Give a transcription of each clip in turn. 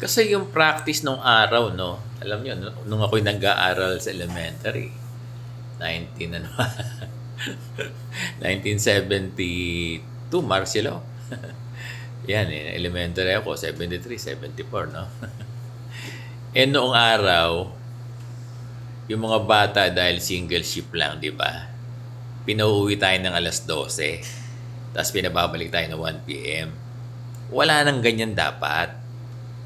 Kasi yung practice nung araw, no? Alam niyo, nung ako'y nag-aaral sa elementary, 19 ano, 1972, Marcelo. Yan eh, elementary ako, 73, 74, no? Eh noong araw, yung mga bata dahil single shift lang, di ba? Pinauwi tayo ng alas 12. Tapos pinababalik tayo ng 1 p.m. Wala nang ganyan dapat.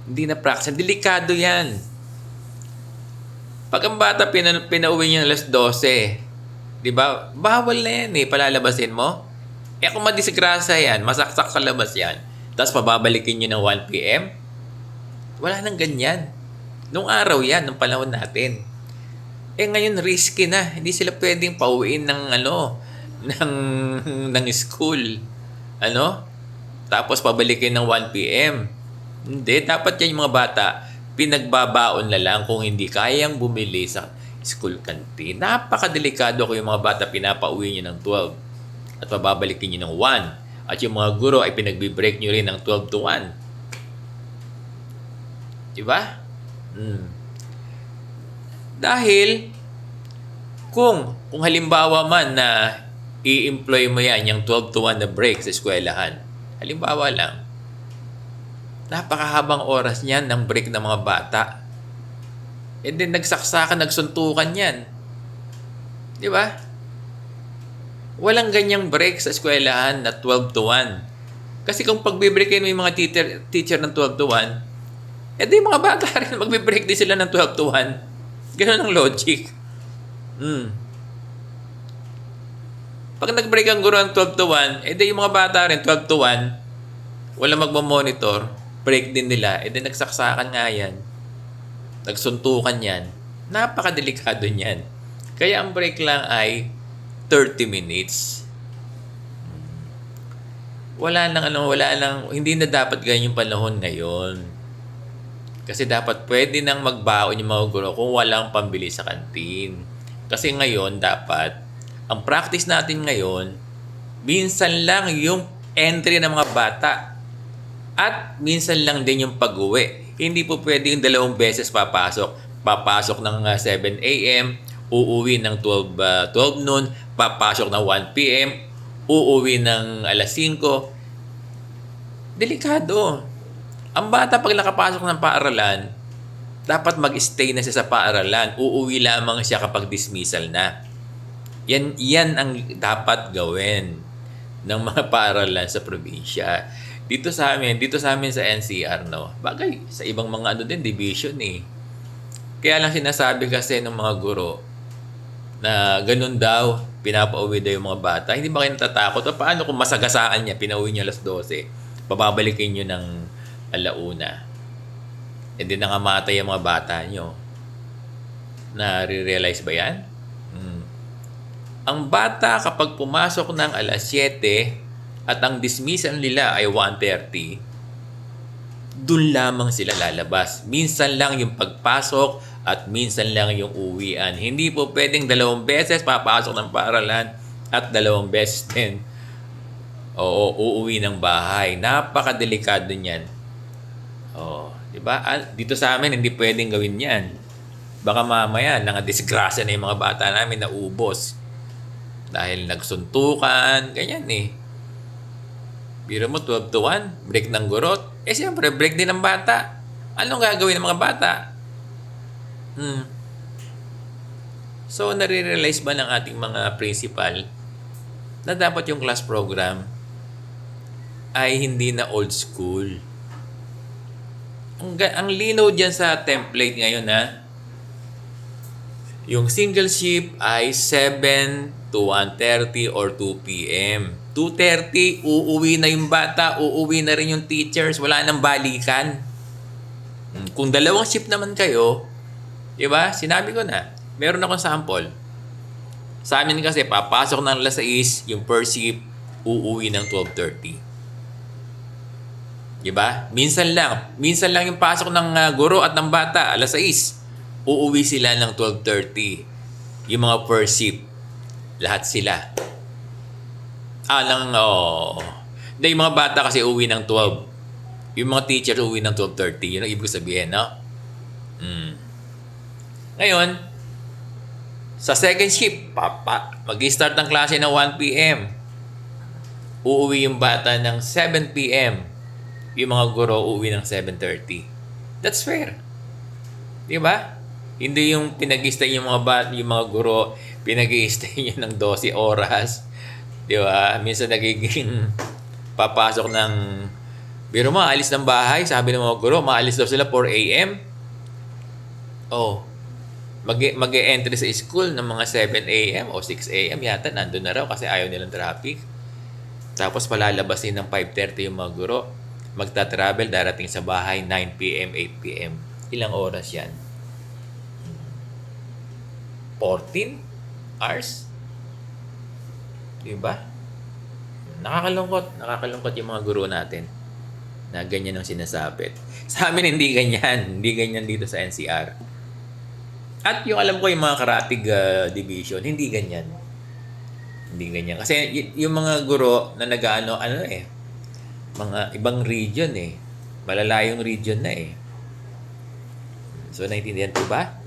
Hindi na practice. Delikado yan. Pag ang bata pinauwi niya ng alas 12, di ba? Bawal na yan eh. Palalabasin mo. Eh kung madisgrasya yan, masaksak sa labas yan, tapos pababalikin nyo ng 1 p.m., wala nang ganyan. Nung araw yan, nung panahon natin. Eh ngayon risky na. Hindi sila pwedeng pauwiin ng ng school. Tapos pabalikin ng 1 p.m. Hindi, dapat yan yung mga bata pinagbabaon na lang kung hindi kayang bumili sa school canteen. Napakadelikado kung yung mga bata pinapauwi nyo ng 12 at pababalikin nyo ng 1. At yung mga guro ay pinagbi-break nyo rin ng 12 to 1. Diba? Dahil kung halimbawa man na i-employ mo yan yung 12 to 1 na break sa eskwelahan, halimbawa lang, napakahabang oras niyan ng break ng mga bata. And then nagsaksakan, nagsuntukan yan. Di ba? Walang ganyang break sa eskwelahan na 12 to 1. Kasi kung pagbibreakin mo yung mga teacher ng 12 to 1, eh di mga bata rin magbe-break din sila ng 12 to 1. Ganun ang logic. Pag nag-break ang guro ng 12 to 1, eh di yung mga bata rin 12 to 1, wala magmamonitor, break din nila, eh di nagsaksakan nga yan. Nagsuntukan yan. Napakadelikado niyan. Kaya ang break lang ay 30 minutes. Wala lang, hindi na dapat ganyan yung panahon ngayon. Kasi dapat pwede nang magbaon yung mga guro kung walang pambili sa kantin. Kasi ngayon dapat, ang practice natin ngayon, minsan lang yung entry ng mga bata at minsan lang din yung pag-uwi. Hindi po pwede yung 2 beses papasok. Papasok ng 7 a.m., uuwi ng 12 noon, papasok ng 1 p.m., uuwi ng alas 5. Delikado. Ang bata pag nakapasok ng paaralan, dapat mag-stay na siya sa paaralan. Uuwi lamang siya kapag dismissal na. Yan ang dapat gawin ng mga paaralan sa probinsya. Dito sa amin sa NCR, no. Bagay sa ibang mga division eh. Kaya lang sinasabi kasi ng mga guro na ganun daw, pinapauwi daw yung mga bata. Hindi ba kayo natatakot? O paano kung masagasaan niya, pinauwi niya alas 12, pababalikin niyo ng alauna. E di nangamatay ang mga bata niyo. Na-realize ba yan? Ang bata kapag pumasok ng alas 7 at ang dismissal nila ay 1:30, dun lamang sila lalabas. Minsan lang yung pagpasok at minsan lang yung uwian. Hindi po pwedeng 2 beses papasok ng paaralan at 2 beses din uuwi ng bahay. Napakadelikado niyan. Di ba? Dito sa amin hindi pwedeng gawin 'yan. Baka mamaya disgrasya na yung mga bata namin na ubos. Dahil nagsuntukan, ganyan eh. Biro mo 12 to 1, break ng gurot. Eh siyempre, break din ng bata. Anong gagawin ng mga bata? So, nare-realize ba ng ating mga principal na dapat yung class program ay hindi na old school? Ang linaw dyan sa template ngayon yung single shift ay 7 to 1:30 or 2 p.m. 2:30, uuwi na yung bata, uuwi na rin yung teachers, wala nang balikan. Kung 2 shift naman kayo, di ba? Sinabi ko na, meron akong sample. Sa amin kasi, papasok ng alas 6, yung per shift, uuwi ng 12:30. Di ba? Minsan lang yung pasok ng guro at ng bata, alas 6. Uuwi sila ng 12:30. Yung mga per shift, lahat sila. Yung mga bata kasi uwi ng 12. Yung mga teacher uwi ng 12:30, yun ang ibig sabihin, no? Ngayon, sa second shift, mag-start ng klase ng 1 p.m. Uuwi yung bata ng 7 p.m. Yung mga guro uuwi ng 7:30. That's fair. Di ba? Hindi yung pinag-stay yung yung mga guro, pinag-stay nyo ng 12 oras. Di ba? Minsan nagiging papasok ng biro mo, alis ng bahay, sabi ng mga guro, maalis daw sila 4 a.m. Oh, mag-e-entry sa school ng mga 7 a.m. o 6 a.m. yata, nandun na raw kasi ayaw nilang traffic. Tapos palalabasin ng 5:30 yung mga guro. Magta-travel, darating sa bahay 9 p.m., 8 p.m. Ilang oras yan? 14 hours? Diba? Nakakalungkot yung mga guro natin na ganyan ang sinasabit. Sa amin hindi ganyan. Hindi ganyan dito sa NCR. At yung alam ko yung mga karatig division, hindi ganyan. Hindi ganyan. Kasi yung mga guro na mga ibang region eh. Malalayong region na eh. So, naintindihan po ba?